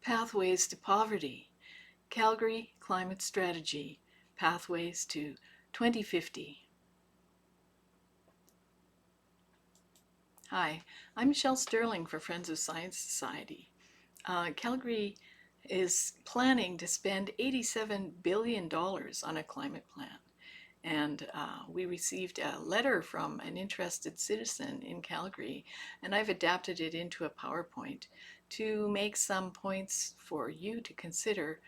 Pathways to Poverty, Calgary Climate Strategy, Pathways to 2050. Hi, I'm Michelle Sterling for Friends of Science Society. Calgary is planning to spend $87 billion on a climate plan. And we received a letter from an interested citizen in Calgary, and I've adapted it into a PowerPoint to make some points for you to consider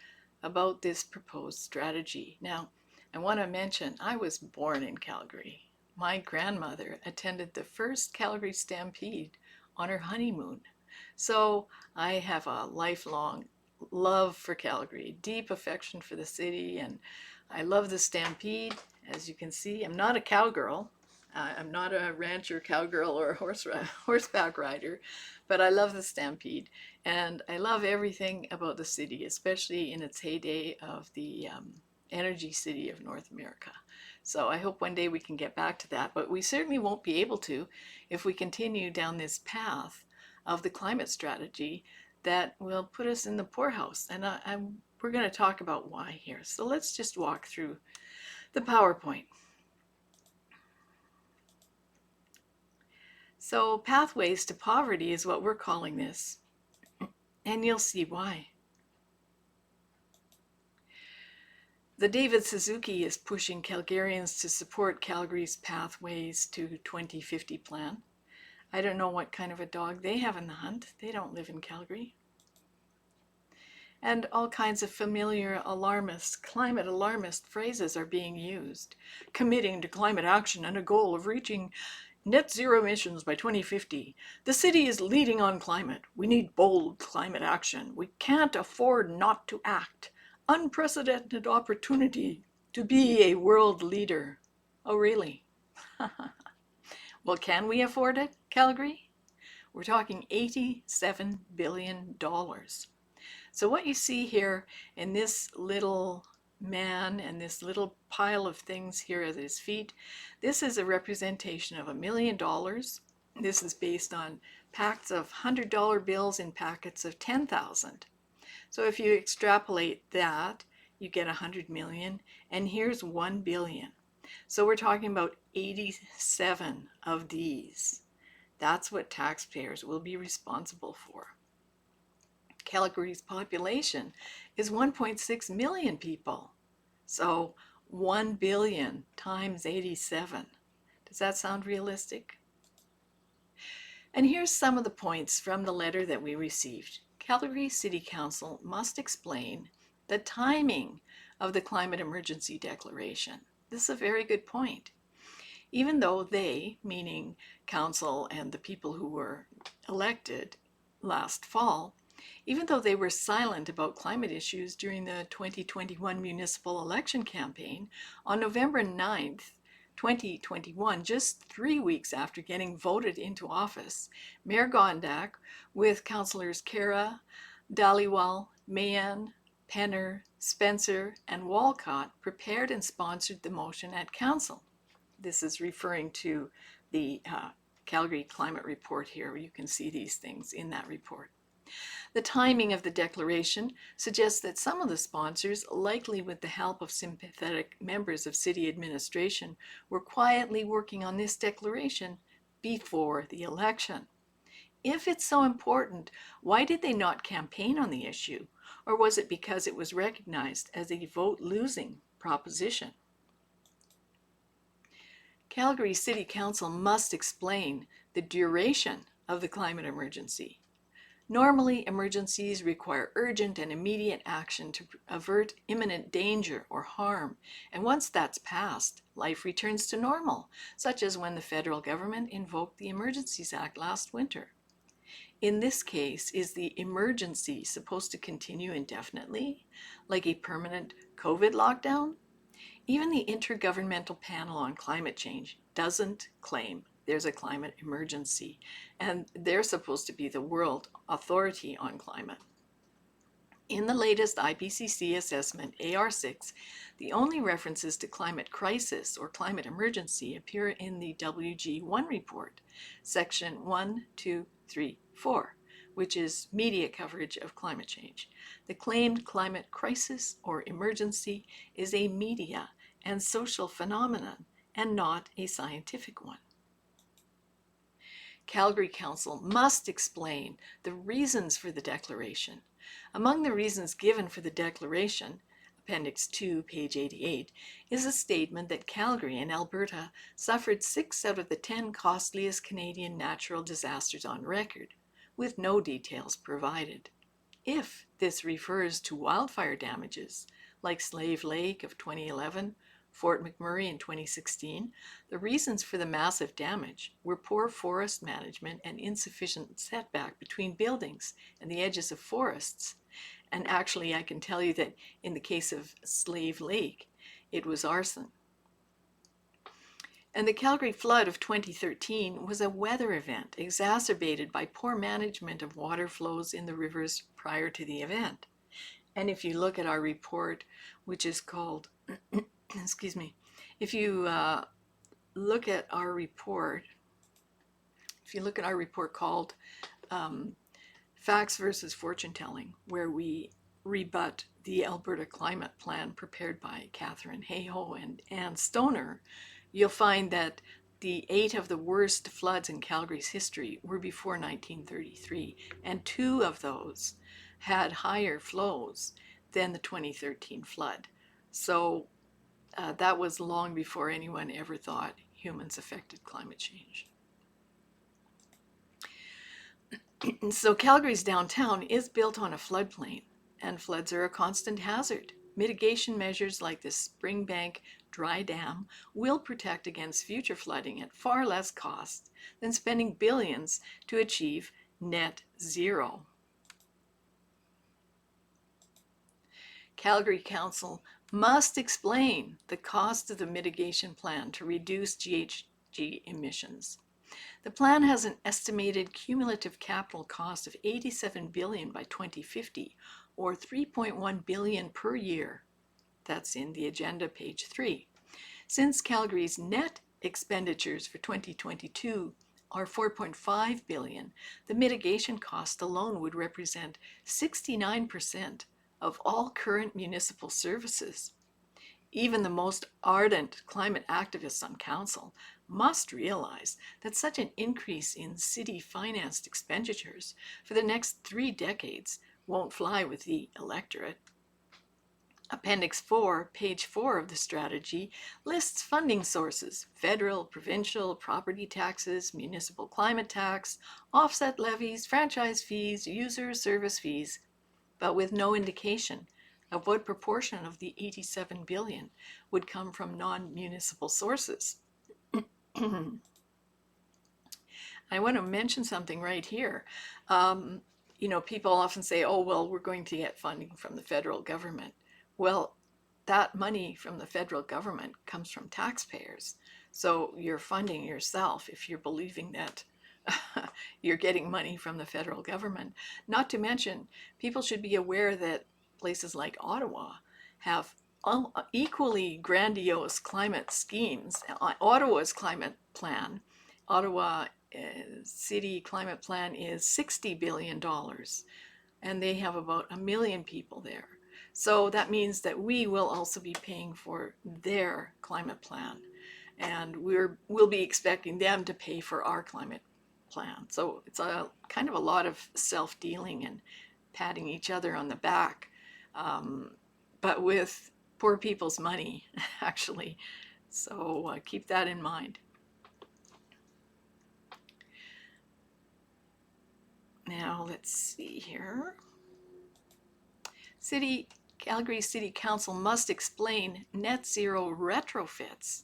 about this proposed strategy. Now, I want to mention I was born in Calgary. My grandmother attended the first Calgary Stampede on her honeymoon. So I have a lifelong love for Calgary, deep affection for the city, and I love the Stampede. As you can see, I'm not a cowgirl. I'm not a rancher cowgirl or a horseback rider, but I love the Stampede, and I love everything about the city, especially in its heyday of the energy city of North America. So I hope one day we can get back to that, but we certainly won't be able to if we continue down this path of the climate strategy that will put us in the poorhouse. And we're going to talk about why here. So let's just walk through the PowerPoint. So Pathways to Poverty is what we're calling this, and you'll see why. The David Suzuki is pushing Calgarians to support Calgary's Pathways to 2050 plan. I don't know what kind of a dog they have in the hunt. They don't live in Calgary. And all kinds of familiar climate alarmist phrases are being used. Committing to climate action and a goal of reaching net zero emissions by 2050. The city is leading on climate. We need bold climate action. We can't afford not to act. Unprecedented opportunity to be a world leader. Oh, really? Well, can we afford it, Calgary? We're talking $87 billion. So what you see here in this little man and this little pile of things here at his feet, this is a representation of $1 million. This is based on packs of $100 bills in packets of 10,000. So if you extrapolate that, you get 100 million, and here's 1 billion. So we're talking about 87 of these. That's what taxpayers will be responsible for. Calgary's population is 1.6 million people. So 1 billion times 87. Does that sound realistic? And here's some of the points from the letter that we received. Calgary City Council must explain the timing of the climate emergency declaration. This is a very good point. Even though they, meaning council and the people who were elected last fall, even though they were silent about climate issues during the 2021 municipal election campaign, on November 9th, 2021, just 3 weeks after getting voted into office, Mayor Gondak, with councillors Kara, Dhaliwal, Mayan, Penner, Spencer, and Walcott, prepared and sponsored the motion at council. This is referring to the Calgary Climate Report here. You can see these things in that report. The timing of the declaration suggests that some of the sponsors, likely with the help of sympathetic members of city administration, were quietly working on this declaration before the election. If it's so important, why did they not campaign on the issue? Or was it because it was recognized as a vote-losing proposition? Calgary City Council must explain the duration of the climate emergency. Normally, emergencies require urgent and immediate action to avert imminent danger or harm, and once that's passed, life returns to normal, such as when the federal government invoked the Emergencies Act last winter. In this case, is the emergency supposed to continue indefinitely, like a permanent COVID lockdown? Even the Intergovernmental Panel on Climate Change doesn't claim there's a climate emergency, and they're supposed to be the world authority on climate. In the latest IPCC assessment, AR6, the only references to climate crisis or climate emergency appear in the WG1 report, section 1, 2, 3, 4, which is media coverage of climate change. The claimed climate crisis or emergency is a media and social phenomenon and not a scientific one. Calgary Council must explain the reasons for the declaration. Among the reasons given for the declaration, Appendix 2, page 88, is a statement that Calgary and Alberta suffered 6 out of the 10 costliest Canadian natural disasters on record, with no details provided. If this refers to wildfire damages, like Slave Lake of 2011, Fort McMurray in 2016, the reasons for the massive damage were poor forest management and insufficient setback between buildings and the edges of forests. And actually, I can tell you that in the case of Slave Lake, it was arson. And the Calgary flood of 2013 was a weather event exacerbated by poor management of water flows in the rivers prior to the event. And if you look at our report, which is called, excuse me, if you look at our report, called Facts versus Fortune Telling, where we rebut the Alberta Climate Plan prepared by Catherine Hayhoe and Ann Stoner, you'll find that the 8 of the worst floods in Calgary's history were before 1933, and 2 of those had higher flows than the 2013 flood. So that was long before anyone ever thought humans affected climate change. So Calgary's downtown is built on a floodplain, and floods are a constant hazard. Mitigation measures like the Springbank Dry Dam will protect against future flooding at far less cost than spending billions to achieve net zero. Calgary Council must explain the cost of the mitigation plan to reduce GHG emissions. The plan has an estimated cumulative capital cost of $87 billion by 2050, or $3.1 billion per year. That's in the agenda, page 3. Since Calgary's net expenditures for 2022 are $4.5 billion, the mitigation cost alone would represent 69% of all current municipal services. Even the most ardent climate activists on council must realize that such an increase in city-financed expenditures for the next 3 decades won't fly with the electorate. Appendix 4, page 4 of the strategy lists funding sources: federal, provincial, property taxes, municipal climate tax, offset levies, franchise fees, user service fees, but with no indication of what proportion of the $87 billion would come from non-municipal sources. I want to mention something right here. People often say, oh, well, we're going to get funding from the federal government. Well, that money from the federal government comes from taxpayers. So you're funding yourself if you're believing that you're getting money from the federal government. Not to mention, people should be aware that places like Ottawa have equally grandiose climate schemes. Ottawa's climate plan, Ottawa city climate plan is $60 billion, and they have about 1 million people there. So that means that we will also be paying for their climate plan, and we'll be expecting them to pay for our climate plan. So it's a kind of a lot of self-dealing and patting each other on the back, but with poor people's money, actually. So keep that in mind. Now let's see here. Calgary City Council must explain net zero retrofits.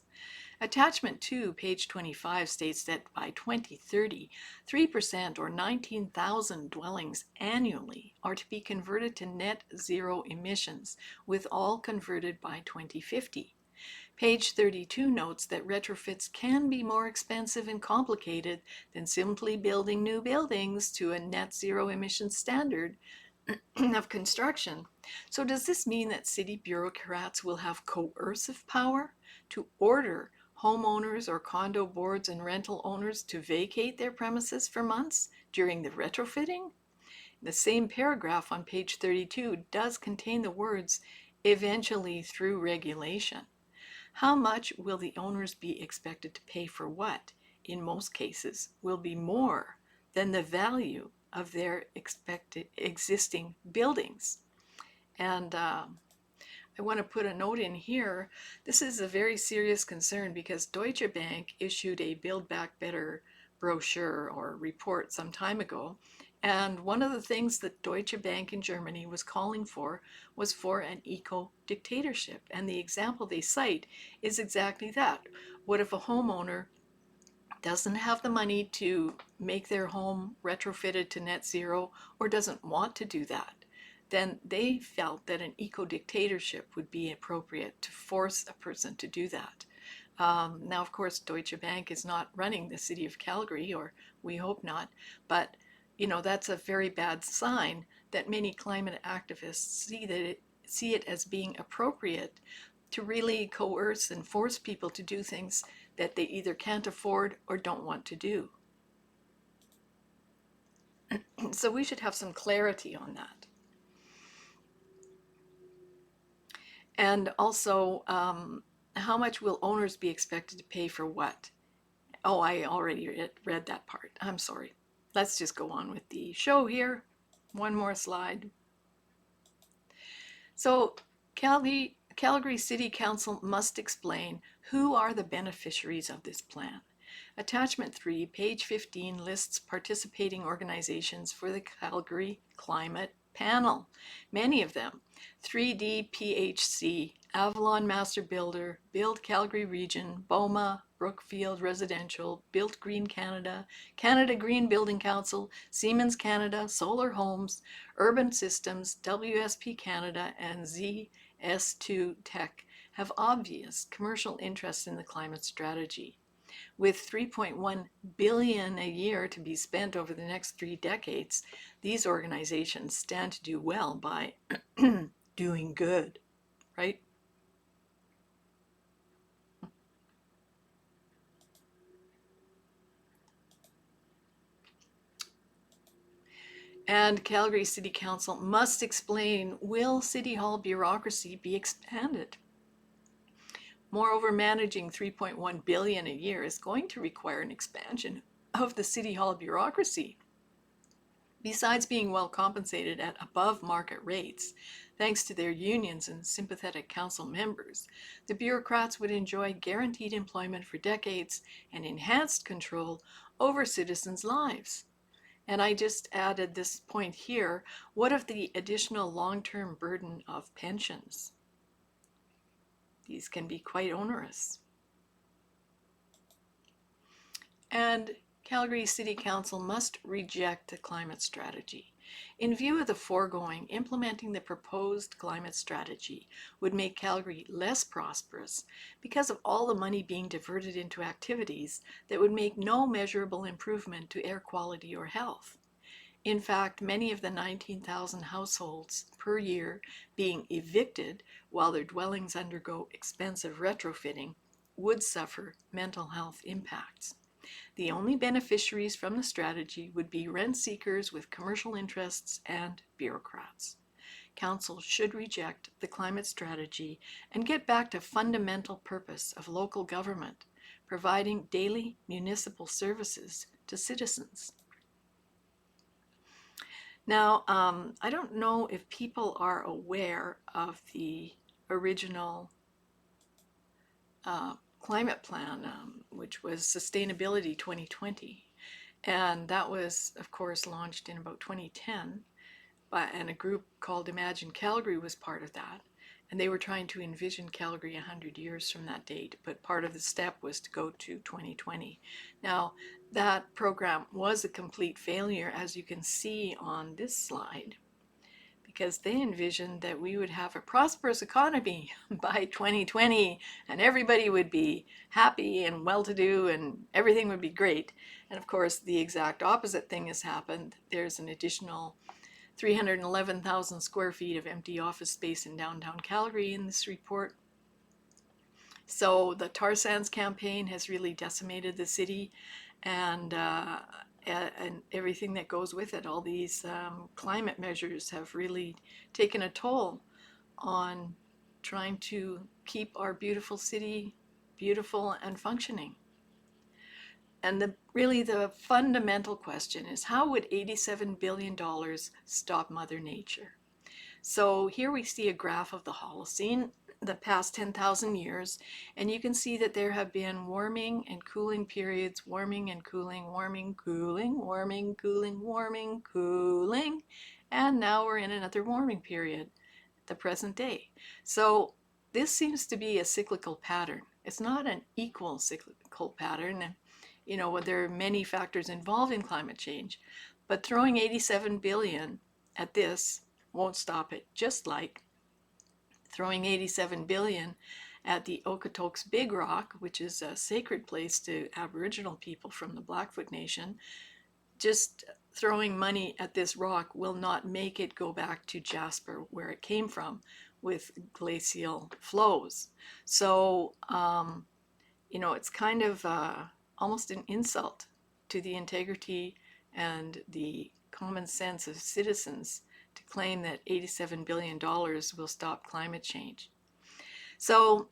Attachment 2, page 25, states that by 2030, 3% or 19,000 dwellings annually are to be converted to net zero emissions, with all converted by 2050. Page 32 notes that retrofits can be more expensive and complicated than simply building new buildings to a net zero emission standard of construction. So does this mean that city bureaucrats will have coercive power to order homeowners or condo boards and rental owners to vacate their premises for months during the retrofitting? The same paragraph on page 32 does contain the words, eventually through regulation. How much will the owners be expected to pay for what, in most cases, will be more than the value of their expected existing buildings? And I want to put a note in here. This is a very serious concern because Deutsche Bank issued a Build Back Better brochure or report some time ago. And one of the things that Deutsche Bank in Germany was calling for was for an eco-dictatorship. And the example they cite is exactly that. What if a homeowner doesn't have the money to make their home retrofitted to net zero or doesn't want to do that? Then they felt that an eco-dictatorship would be appropriate to force a person to do that. Now, of course, Deutsche Bank is not running the city of Calgary, or we hope not, but that's a very bad sign that many climate activists see it as being appropriate to really coerce and force people to do things that they either can't afford or don't want to do. So we should have some clarity on that. And also, how much will owners be expected to pay for what? Oh, I already read that part. I'm sorry. Let's just go on with the show here. One more slide. So Calgary City Council must explain who are the beneficiaries of this plan. Attachment 3, page 15, lists participating organizations for the Calgary Climate Panel. Many of them: 3D PHC, Avalon Master Builder, Build Calgary Region, BOMA, Brookfield Residential, Built Green Canada, Canada Green Building Council, Siemens Canada, Solar Homes, Urban Systems, WSP Canada, and ZS2 Tech have obvious commercial interests in the climate strategy. With $3.1 billion a year to be spent over the next 3 decades, these organizations stand to do well by doing good, right? And Calgary City Council must explain, will City Hall bureaucracy be expanded? Moreover, managing $3.1 billion a year is going to require an expansion of the City Hall bureaucracy. Besides being well compensated at above market rates, thanks to their unions and sympathetic council members, the bureaucrats would enjoy guaranteed employment for decades and enhanced control over citizens' lives. And I just added this point here. What of the additional long-term burden of pensions? These can be quite onerous. And Calgary City Council must reject the climate strategy. In view of the foregoing, implementing the proposed climate strategy would make Calgary less prosperous because of all the money being diverted into activities that would make no measurable improvement to air quality or health. In fact, many of the 19,000 households per year being evicted while their dwellings undergo expensive retrofitting would suffer mental health impacts. The only beneficiaries from the strategy would be rent seekers with commercial interests and bureaucrats. Council should reject the climate strategy and get back to fundamental purpose of local government, providing daily municipal services to citizens. Now, I don't know if people are aware of the original climate plan, which was Sustainability 2020. And that was, of course, launched in about 2010. And a group called Imagine Calgary was part of that. And they were trying to envision Calgary 100 years from that date. But part of the step was to go to 2020. Now, that program was a complete failure, as you can see on this slide, because they envisioned that we would have a prosperous economy by 2020 and everybody would be happy and well-to-do and everything would be great. And of course, the exact opposite thing has happened. There's an additional 311,000 square feet of empty office space in downtown Calgary in this report. So the tar sands campaign has really decimated the city, and and everything that goes with it. All these climate measures have really taken a toll on trying to keep our beautiful city beautiful and functioning. And really the fundamental question is, how would $87 billion stop Mother Nature? So here we see a graph of the Holocene, the past 10,000 years, and you can see that there have been warming and cooling periods, warming and cooling, warming, cooling, warming, cooling, warming, cooling, and now we're in another warming period, the present day. So this seems to be a cyclical pattern. It's not an equal cyclical pattern. There are many factors involved in climate change, but throwing 87 billion at this won't stop it, just like throwing 87 billion at the Okotoks Big Rock, which is a sacred place to Aboriginal people from the Blackfoot Nation. Just throwing money at this rock will not make it go back to Jasper, where it came from, with glacial flows. So, it's kind of almost an insult to the integrity and the common sense of citizens to claim that $87 billion will stop climate change. So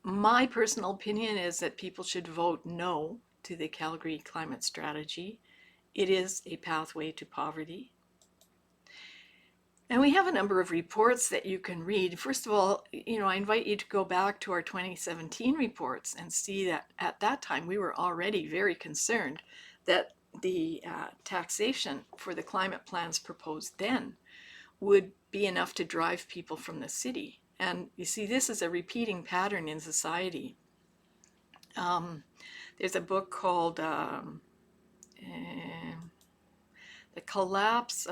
my personal opinion is that people should vote no to the Calgary climate strategy. It is a pathway to poverty. And we have a number of reports that you can read. First of all, I invite you to go back to our 2017 reports and see that at that time we were already very concerned that the taxation for the climate plans proposed then would be enough to drive people from the city. And you see, this is a repeating pattern in society. There's a book called The Collapse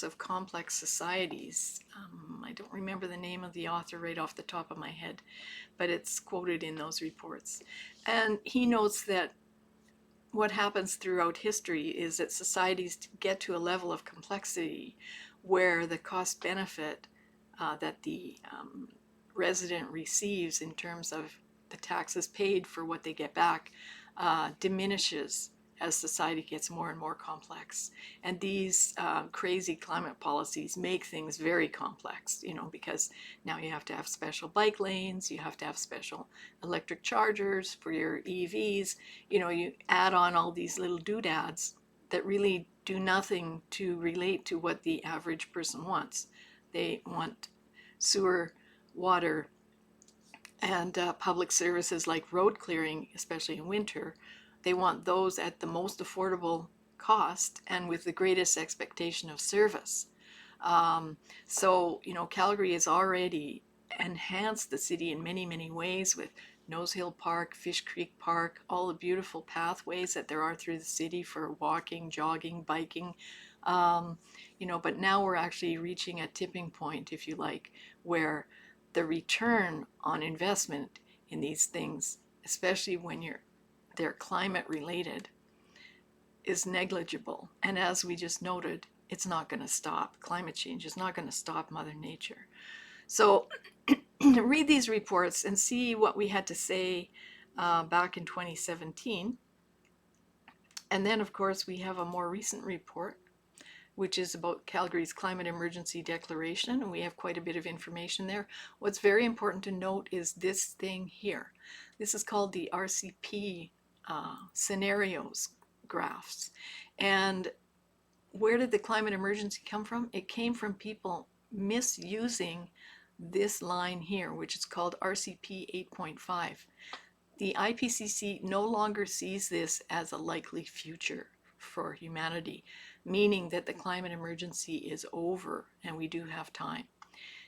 of Complex Societies. I don't remember the name of the author right off the top of my head, but it's quoted in those reports. And he notes that what happens throughout history is that societies get to a level of complexity where the cost benefit that the resident receives in terms of the taxes paid for what they get back diminishes as society gets more and more complex. And these crazy climate policies make things very complex, because now you have to have special bike lanes, you have to have special electric chargers for your EVs, you add on all these little doodads that really do nothing to relate to what the average person wants. They want sewer, water, and public services like road clearing, especially in winter. They want those at the most affordable cost and with the greatest expectation of service. So, Calgary has already enhanced the city in many, many ways with Nose Hill Park, Fish Creek Park, all the beautiful pathways that there are through the city for walking, jogging, biking. But now we're actually reaching a tipping point, if you like, where the return on investment in these things, especially when they're climate related, is negligible. And as we just noted, it's not going to stop. Climate change is not going to stop Mother Nature. So read these reports and see what we had to say back in 2017. And then, of course, we have a more recent report, which is about Calgary's climate emergency declaration, and we have quite a bit of information there. What's very important to note is this thing here. This is called the RCP scenarios graphs. And where did the climate emergency come from? It came from people misusing this line here, which is called RCP 8.5. The IPCC no longer sees this as a likely future for humanity, meaning that the climate emergency is over and we do have time.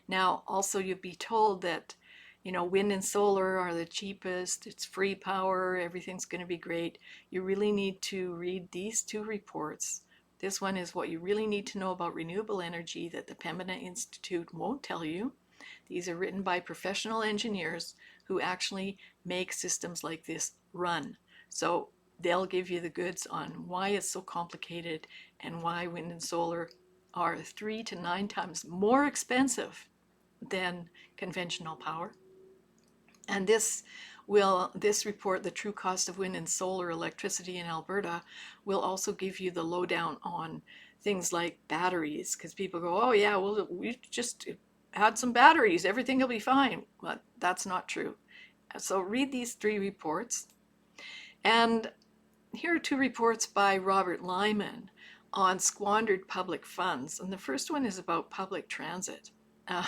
Now, also you'll be told that wind and solar are the cheapest, it's free power, everything's going to be great. You really need to read these two reports. This one is what you really need to know about renewable energy that the Pembina Institute won't tell you. These are written by professional engineers who actually make systems like this run. So they'll give you the goods on why it's so complicated and why wind and solar are 3 to 9 times more expensive than conventional power. And this This report, The True Cost of Wind and Solar Electricity in Alberta, will also give you the lowdown on things like batteries, because people go, oh yeah, well, we just add some batteries, everything will be fine. But that's not true. So read these 3 reports. And here are 2 reports by Robert Lyman on squandered public funds. And the first one is about public transit. Uh,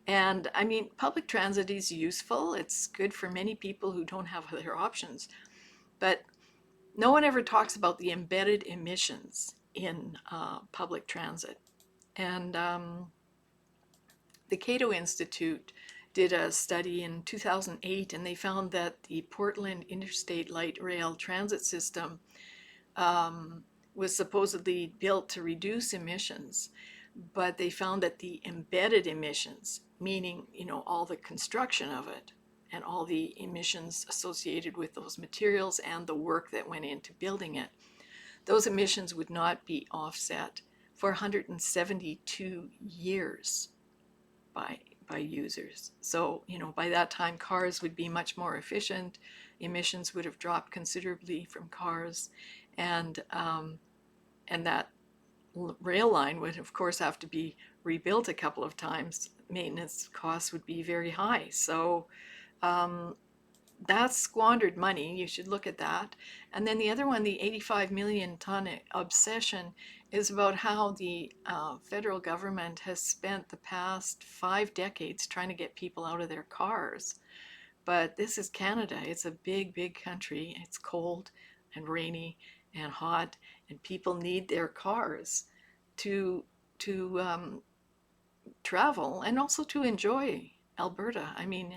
and I mean, public transit is useful. It's good for many people who don't have other options. But no one ever talks about the embedded emissions in public transit. And the Cato Institute did a study in 2008, and they found that the Portland Interstate Light Rail Transit System was supposedly built to reduce emissions, but they found that the embedded emissions, meaning, all the construction of it and all the emissions associated with those materials and the work that went into building it, those emissions would not be offset for 172 years by users. So, by that time, cars would be much more efficient. Emissions would have dropped considerably from cars, and that rail line would, of course, have to be rebuilt a couple of times. Maintenance costs would be very high. So that's squandered money. You should look at that. And then the other one, the 85 million ton obsession, is about how the federal government has spent the past 5 decades trying to get people out of their cars. But this is Canada. It's a big, big country. It's cold and rainy and hot, and people need their cars to travel and also to enjoy Alberta. I mean,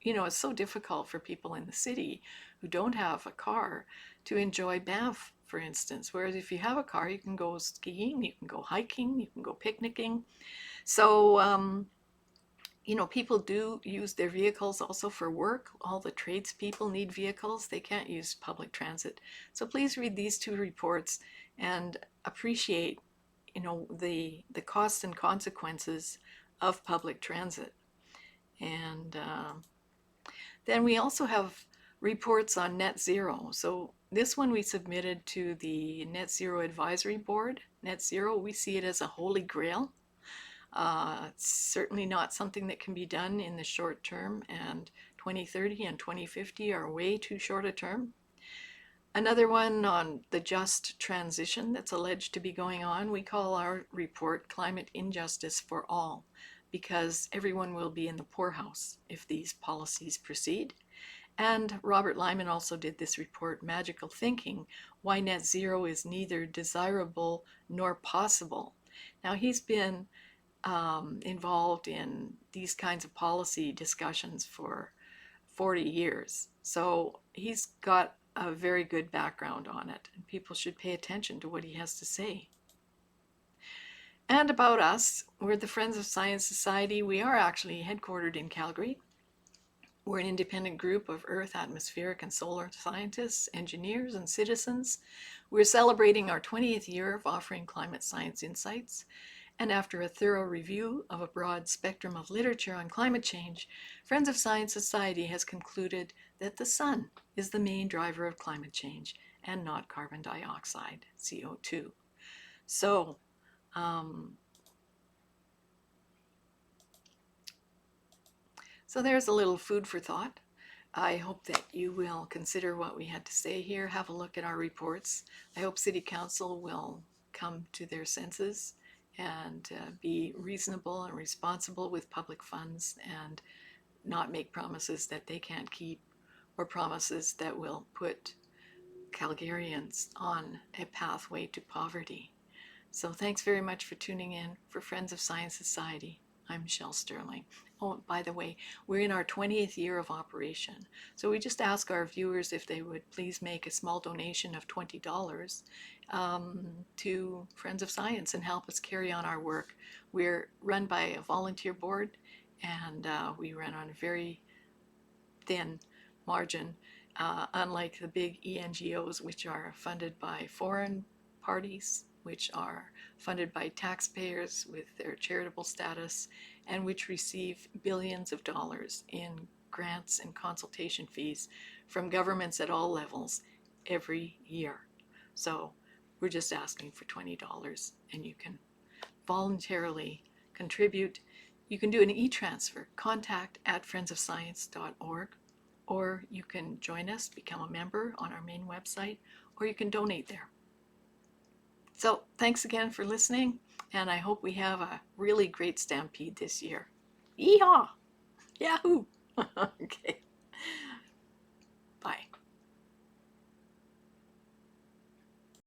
it's so difficult for people in the city who don't have a car to enjoy Banff, for instance. Whereas if you have a car, you can go skiing, you can go hiking, you can go picnicking. So, people do use their vehicles also for work. All the tradespeople need vehicles. They can't use public transit. So please read these 2 reports and appreciate, the costs and consequences of public transit. And then we also have reports on net zero. So this one we submitted to the Net Zero Advisory Board. Net zero, we see it as a holy grail. It's certainly not something that can be done in the short term, and 2030 and 2050 are way too short a term. Another one on the just transition that's alleged to be going on. We call our report Climate Injustice for All, because everyone will be in the poorhouse if these policies proceed. And Robert Lyman also did this report, Magical Thinking, Why Net Zero is Neither Desirable Nor Possible. Now, he's been involved in these kinds of policy discussions for 40 years. So he's got a very good background on it, and people should pay attention to what he has to say. And about us, we're the Friends of Science Society. We are actually headquartered in Calgary. We're an independent group of earth, atmospheric, and solar scientists, engineers, and citizens. We're celebrating our 20th year of offering climate science insights. And after a thorough review of a broad spectrum of literature on climate change, Friends of Science Society has concluded that the sun is the main driver of climate change and not carbon dioxide, CO2. So, there's a little food for thought. I hope that you will consider what we had to say here, have a look at our reports. I hope City Council will come to their senses and be reasonable and responsible with public funds and not make promises that they can't keep or promises that will put Calgarians on a pathway to poverty. So thanks very much for tuning in for Friends of Science Society. I'm Shel Sterling. Oh, by the way, we're in our 20th year of operation. So we just ask our viewers if they would please make a small donation of $20 to Friends of Science and help us carry on our work. We're run by a volunteer board, and we run on a very thin margin, unlike the big ENGOs, which are funded by foreign parties, which are funded by taxpayers with their charitable status, and which receive billions of dollars in grants and consultation fees from governments at all levels every year. So we're just asking for $20, and you can voluntarily contribute. You can do an e-transfer, contact@friendsofscience.org, or you can join us, become a member on our main website, or you can donate there. So thanks again for listening, and I hope we have a really great stampede this year. Yeehaw! Yahoo! Okay.